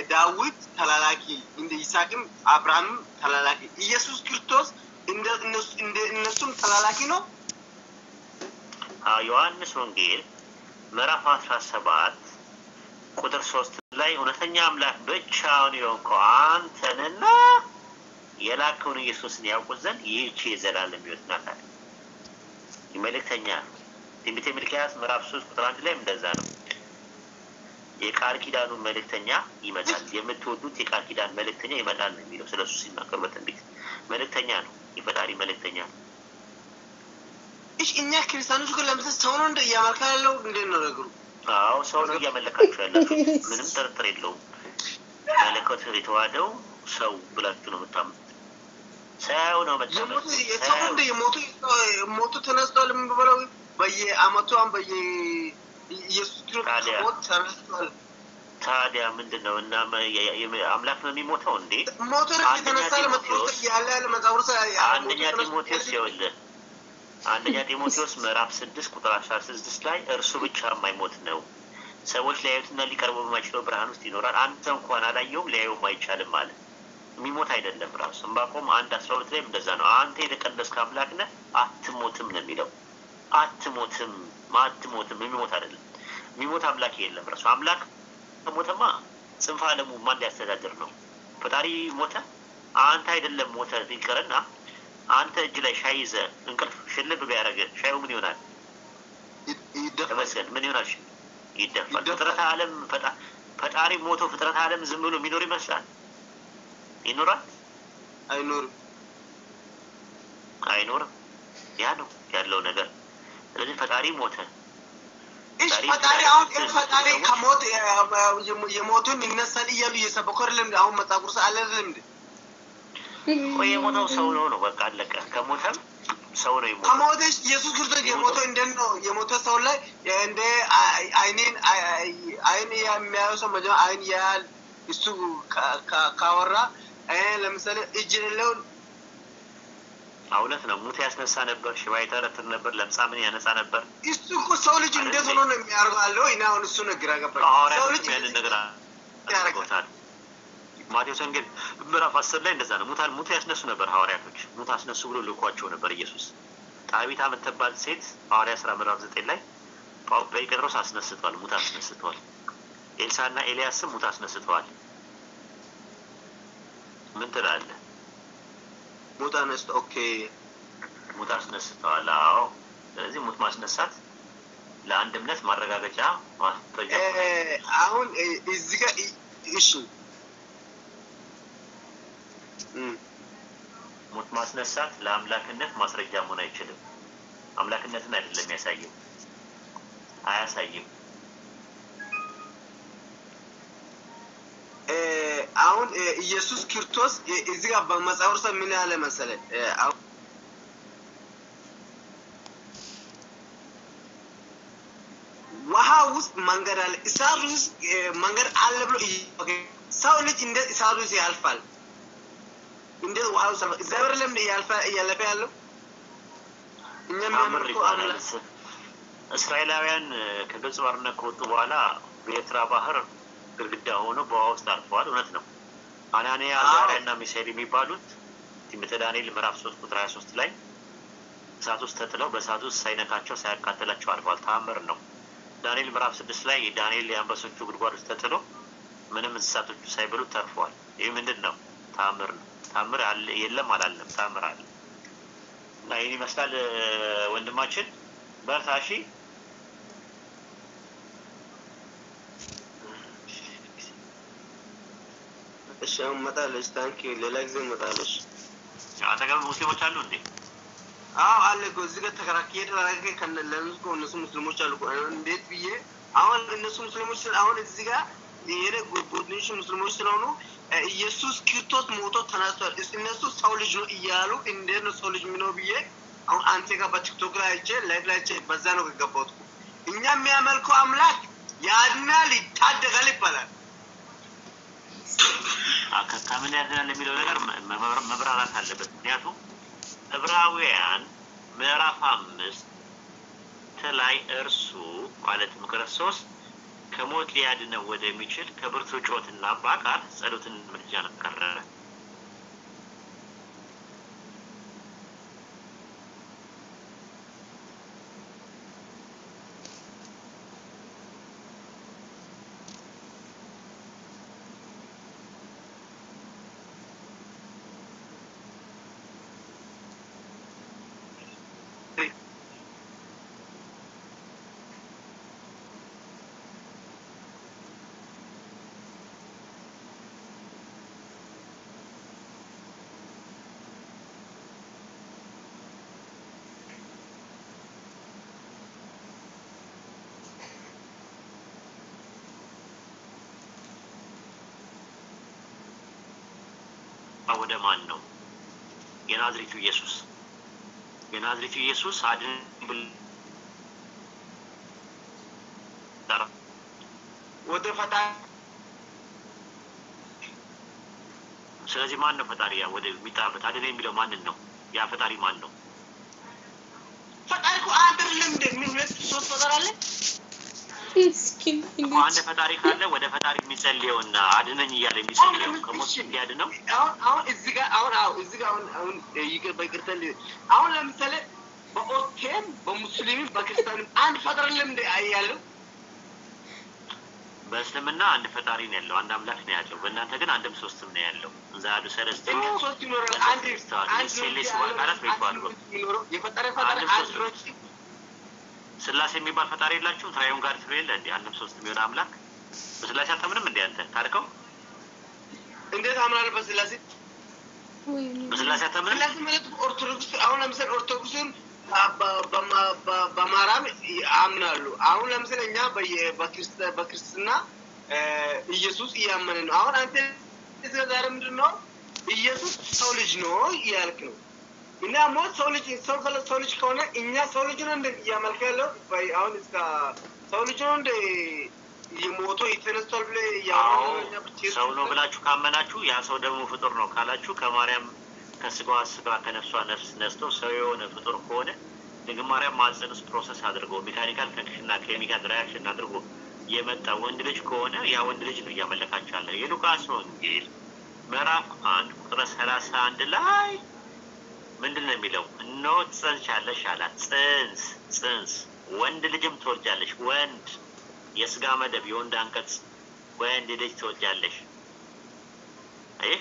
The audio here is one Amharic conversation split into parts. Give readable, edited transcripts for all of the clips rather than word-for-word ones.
ዳዊት ተላላኪ እንደ ይስሐቅም አብርሃም ተላላኪ ኢየሱስ ክርስቶስ እንደ እነሱም ተላላኪ ነው ዮሐንስ ወንጌል ምዕራፍ 17 ቁጥር 3 ላይ እውነተኛ አምላክ ብቻውን የሆንከው አንተንና የላከውን ኢየሱስን ያውቁ ዘንድ ይህች የዘላለም ሕይወት ናት አለ። መልእክተኛ ትንቢተ ሚልክያስ ምዕራፍ 3 ቁጥር 1 ላይ እንደዛ ነው። የቃል ኪዳኑ መልእክተኛ ይመጣል፣ የምትወዱት የቃል ኪዳን መልእክተኛ ይመጣል ነው የሚለው። ስለሱ ሲናገር በትንቢት መልእክተኛ ነው፣ የፈጣሪ መልእክተኛ ነው። እኛ ክርስቲያኖች ግን ለምሳሌ ሰው ነው እንደ ያመልካለው እንዴት ነው ነገሩ? አዎ ሰው ነው እያመለካችሁ ያላችሁ፣ ምንም ጥርጥር የለውም። መለኮት የተዋደው ሰው ብላችሁ ነው የምታምኑት። ሰው ነው መጣበት። ሰው እንደ የሞቱ ተነስቷል የምንበለው በየአመቷን ኢየሱስ ክርስቶስ ተነስቷል። ታዲያ ምንድነው? እና አምላክ ነው የሚሞተው እንዴ? ሞተር የተነሳለ መጥቶት ያለ መጻውርሳ አንደኛ ጢሞቴዎስ ይኸውልህ አንደኛ ጢሞቴዎስ ምዕራፍ 6 ቁጥር 16 ላይ እርሱ ብቻ የማይሞት ነው፣ ሰዎች ሊያዩትና ሊቀርቡ በማይችለው ብርሃን ውስጥ ይኖራል፣ አንተ እንኳን አላየውም ሊያየውም አይቻልም ማለት የሚሞት አይደለም። ራሱ ዕንባቆም 1:12 ላይ እንደዛ ነው። አንተ የተቀደስክ አምላክ ነህ አትሞትም ነው የሚለው። አትሞትም የሚሞት አይደለም። የሚሞት አምላክ የለም። ራሱ አምላክ ሞተማ ጽንፈ ዓለሙ ማን ሊያስተዳድር ነው? ፈጣሪ ሞተ? አንተ አይደለም ሞተ ይቀርና አንተ እጅ ላይ ሻይ ይዘህ እንቅልፍ ሽልብ ቢያደርግ ሻዩ ምን ይሆናል? ይደፋል። ምን ይሆናል? ይደፋል። ፍጥረት ዓለም ፈጣሪ ሞቶ ፍጥረት ዓለም ዝም ብሎ የሚኖር ይመስላል? ይኖራል? አይኖርም። ያ ነው ያለው ነገር። ስለዚህ ፈጣሪ ሞተ። ፈጣሪ አሁን ፈጣሪ ከሞት የሞቱን ይነሳል እያሉ እየሰበከልን አሁን መጽሐፍ ቅዱስ አለ እንዴ? ወይ የሞተው ሰው ነው በቃ አለቀ። ከሞተም ሰው ነው የሞተው። ከሞተሽ ኢየሱስ ክርስቶስ የሞተው እንደት ነው? የሞተው ሰው ላይ እንደ አይን የሚያየው ሰው መጀመሪያ አይን ያያል። እሱ ካወራ ለምሳሌ እጅ የሌለው እውነት ነው። ሙት ያስነሳ ነበር፣ ሽባ ይተረትር ነበር፣ ለምጻምን ያነጻ ነበር። እሱ እኮ ሰው ልጅ እንዴት ሆኖ ነው የሚያደርገው? እና አሁን እሱ ነው ግራ ገባኝ። ሰው ልጅ ያንን ነገር ያደርጋል። ማቴዎስ ወንጌል ምዕራፍ 10 ላይ እንደዛ ነው። ሙት ያስነሱ ነበር ሐዋርያቶች። ሙት አስነሱ ብሎ ልኳቸው ነበር ኢየሱስ። ጣቢታ የምትባል ሴት ሐዋርያ ሥራ ምዕራፍ 9 ላይ ጴጥሮስ አስነስቷል፣ ሙት አስነስቷል። ኤልሳዕና ኤልያስም ሙት አስነስተዋል። ምን ትላለህ? ሙት አነስቶ ኦኬ ሙት አስነስተዋል። አዎ ስለዚህ ሙት ማስነሳት ለአንድ እምነት ማረጋገጫ ማስጠጃ አሁን እዚህ ጋር እሺ ሙት ማስነሳት ለአምላክነት ማስረጃ መሆን አይችልም። አምላክነትን አይደለም ያሳየው፣ አያሳይም። አሁን ኢየሱስ ክርስቶስ እዚህ ጋር በመጽሐፍ ቅዱስ ምን ያለ መሰለህ? ውሃ ውስጥ መንገድ አለ፣ እሳት ውስጥ መንገድ አለ ብሎ ሰው ልጅ እንደ እሳት ውስጥ ያልፋል። እንደ ውሃ ውስጥ እግዚአብሔር ለምን እያለፈ ያለው? እኛም እስራኤላውያን ከግብጽ ባርነት ከወጡ በኋላ በኤርትራ ባህር ግድግዳ ሆኖ በውሃ ውስጥ አልፈዋል። እውነት ነው። አናንያ አዛርያና ሚሳኤል የሚባሉት ትንቢተ ዳንኤል ምዕራፍ 3 ቁጥር 23 ላይ እሳት ውስጥ ተጥለው በእሳት ውስጥ ሳይነካቸው ሳያቃጥላቸው አልፈዋል። ተአምር ነው። ዳንኤል ምዕራፍ 6 ላይ ዳንኤል የአንበሶቹ ጉድጓድ ውስጥ ተጥሎ ምንም እንስሳቶቹ ሳይበሉት ተርፈዋል። ይህ ምንድን ነው? ተአምር ነው። ተአምር አለ የለም አላለም፣ ተአምር አለ። እና ይህን ይመስላል ወንድማችን። በርታ እሺ። እሺ አሁን መጣለሽ። ታንኪ ሌላ ጊዜ መጣለሽ። አጠገብ ሙስሊሞች አሉ እንዴ? አዎ አለ እኮ እዚህ ጋር ተከራክሬ ተራራቀ ከነለንስ እኮ እነሱ ሙስሊሞች አሉ እኮ። እንዴት ብዬ አሁን እነሱ ሙስሊሞች አሁን እዚህ ጋር የኔ ጓደኞች ሙስሊሞች ስለሆኑ ኢየሱስ ክርስቶስ ሞቶ ተነስቷል፣ እነሱ ሰው ልጅ ነው እያሉ እንዴት ነው ሰው ልጅ ነው ብዬ አሁን አንተ ጋር በቲክቶክ ላይ አይቼ ላይቭ ላይ አይቼ በዛ ነው የገባሁት። እኛ የሚያመልከው አምላክ ያድናል ይታደጋል ይባላል። ከምን ያድናል የሚለው ነገር መብራራት አለበት። ምክንያቱም ዕብራውያን ምዕራፍ 5 ላይ እርሱ ማለትም ክርስቶስ ከሞት ሊያድነው ወደሚችል ከብርቱ ጩኸትና በቃል ጸሎትን ምልጃን ቀረበ። ወደ ማን ነው? የናዝሬቱ ኢየሱስ። የናዝሬቱ ኢየሱስ አድን ብል ወደ ፈጣሪ። ስለዚህ ማን ነው ፈጣሪ? ያ ወደ የሚጣበት አድን የሚለው ማንን ነው? ያ ፈጣሪ ማን ነው? ፈጣሪ እኮ አንድ አይደለም እንዴ? ምን ሁለት ሶስት ፈጣሪ አለ? አንድ ፈጣሪ ካለ ወደ ፈጣሪ የሚጸልየውና አድነኝ እያለ የሚጸልየው ከሞት እንዲያድነው አሁን እዚህ ጋር አሁን ይቅርታ አሁን ለምሳሌ በኦርቶዶክስም በሙስሊምም በክርስቲያንም አንድ ፈጣሪ አይደለም እንዴ ያለው? በእስልምና አንድ ፈጣሪ ነው ያለው፣ አንድ አምላክ ነው ያለው። በእናንተ ግን አንድም ሶስትም ነው ያለው። ዛዱ ሰለስተ ሶስት ይኖራል። አንድ ሴሌስ ማለት ነው የፈጠረ ፈጣሪ አንድ ነው። ስላሴ የሚባል ፈጣሪ የላችሁም? ትራዩን ጋር ትሩ የለ እንዴ? አንድም ሶስት የሚሆን አምላክ በስላሴ አታምንም እንዴ አንተ? ታድከው እንዴት አምናለሁ በስላሴ? በስላሴ አታምንም? ስላሴ ማለት ኦርቶዶክስ አሁን ለምሳሌ ኦርቶዶክስን በማርያም አምናሉ። አሁን ለምሳሌ እኛ በክርስትና ኢየሱስ እያመነ ነው። አሁን አንተ ዛሬ ምንድን ነው ኢየሱስ ሰው ልጅ ነው እያልክ ነው። እና ሞት ሰው ልጅ ከሆነ እኛ ሰው ልጅ ነው እንደ እያመልክ ያለው አሁን እስከ ሰው ልጅ ነው እንደ የሞቶ የተነስቷል ብለህ ሰው ነው ብላችሁ ካመናችሁ ያ ሰው ደግሞ ፍጡር ነው ካላችሁ ከማርያም ከስጋዋ ስጋ ከነፍሷ ነፍስ ነስቶ ሰው የሆነ ፍጡር ከሆነ ድንግል ማርያም ማህፀን ውስጥ ፕሮሰስ አድርጎ ሜካኒካል ፈንክሽንና ኬሚካል ሪያክሽን አድርጎ የመጣ ወንድ ልጅ ከሆነ ያ ወንድ ልጅ ነው እያመለካችሁ ያለ። የሉቃስ ወንጌል ምዕራፍ 1 ቁጥር 31 ላይ ምንድን ነው የሚለው? እነሆ ትጸንሻለሽ አላት። ጽንስ ወንድ ልጅም ትወልጃለሽ። ወንድ የስጋ መደብ የወንድ አንቀጽ ወንድ ልጅ ትወልጃለሽ። አይ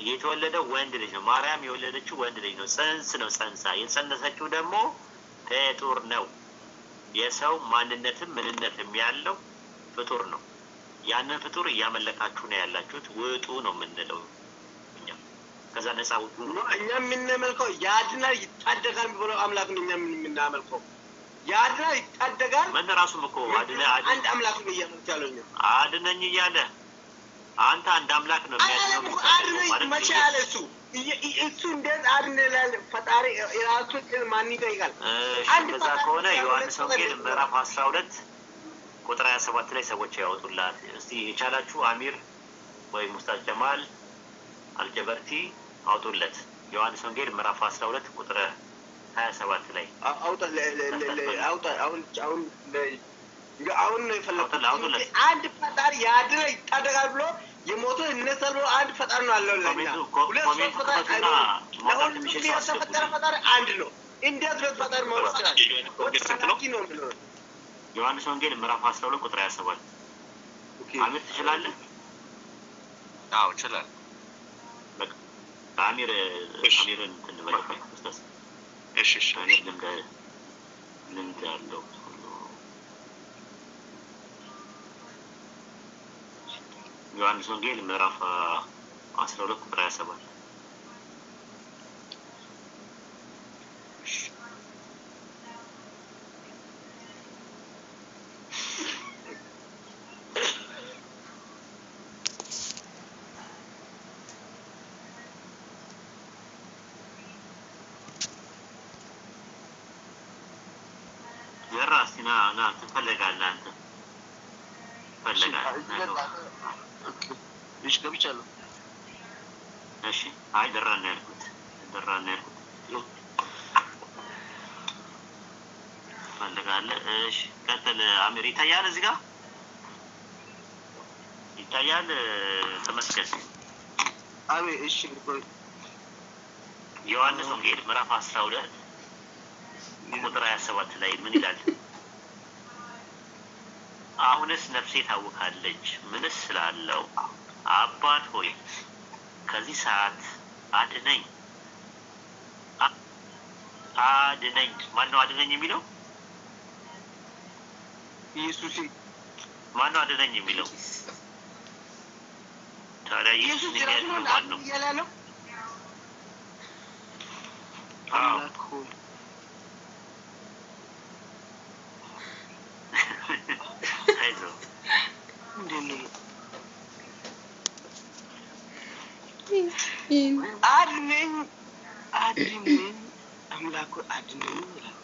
የተወለደው ወንድ ልጅ ነው። ማርያም የወለደችው ወንድ ልጅ ነው። ጽንስ ነው ጸንሳ የጸነሰችው ደግሞ ፍጡር ነው። የሰው ማንነትም ምንነትም ያለው ፍጡር ነው። ያንን ፍጡር እያመለካችሁ ነው ያላችሁት። ውጡ ነው የምንለው እኛ። ከዛ ነፃ ውጡ ነው እኛ የምንመልከው። ያድናል ይታደጋል ብሎ አምላክ ነው እኛ የምናመልከው። ያድናል ይታደጋል ምን ራሱም እኮ አንድ አምላክ ነው እያመልክ ያለው እኛ። አድነኝ እያለ አንተ አንድ አምላክ ነው የሚያድነው ማለት መቼ አለ እሱ እንዴት አድነላል? ፈጣሪ ራሱ ማን ይጠይቃል? እንደዛ ከሆነ ዮሐንስ ወንጌል ምዕራፍ 12 ቁጥር 27 ላይ ሰዎች ያወጡላት። እስቲ የቻላችሁ አሚር ወይ ሙስታፍ ጀማል አልጀበርቲ አውጡለት። ዮሐንስ ወንጌል ምዕራፍ 12 ቁጥር 27 ላይ አሁን ነው የፈለኩት። አንድ ፈጣሪ ያድናል ይታደጋል ብሎ የሞተ እነሰል ብሎ አንድ ፈጣሪ ነው አለው ለኛ። ሁለት ሶስት ፈጣሪ አይደለም። የተፈጠረ ፈጣሪ አንድ ነው። እንዴት ነው ፈጣሪ ማለት ይችላል? ዮሐንስ ወንጌል ምዕራፍ 12 ቁጥር 27 አሚር ትችላለህ? አዎ እችላለሁ። በቃ አሚርን እንበልበት ኡስታዝ። እሺ አሚር ልምድ አለው። ዮሐንስ ወንጌል ምዕራፍ 12 ቁጥር 27 የራስና ና ትፈልጋለህ አንተ ትፈልጋለህ እሺ ገብቻለሁ። እሺ አይ ደራና ያልኩት ፈልጋለህ። እሺ ቀጥል አሚር። ይታያል እዚህ ጋር ይታያል። ተመስገን። አቤት። እሺ ቆይ ዮሐንስ ወንጌል ምዕራፍ 12 ቁጥር 27 ላይ ምን ይላል? አሁንስ ነፍሴ ታውካለች፣ ምንስ ስላለው አባት ሆይ ከዚህ ሰዓት አድነኝ አድነኝ። ማነው አድነኝ የሚለው? ኢየሱስ። ማነው አድነኝ የሚለው? ታዲያ ኢየሱስ ነው ማነው? ያላለው አምላክ ሆይ አይዞህ እንደምን አድነኝ አድነኝ አምላክ ሆይ አድነኝ ይላል።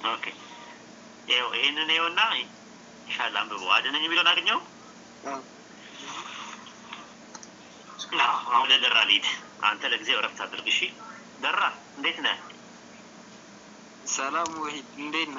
ኦኬ ይሄንን ይኸውና ኢንሻአላህ አንብበው። አድነኝ የሚለውን አገኘው። አሁን ለደራ ልሂድ። አንተ ለጊዜው እረፍት አድርግ። እሺ ደራ፣ እንዴት ነህ? ሰላም ወይ እንዴት ነህ?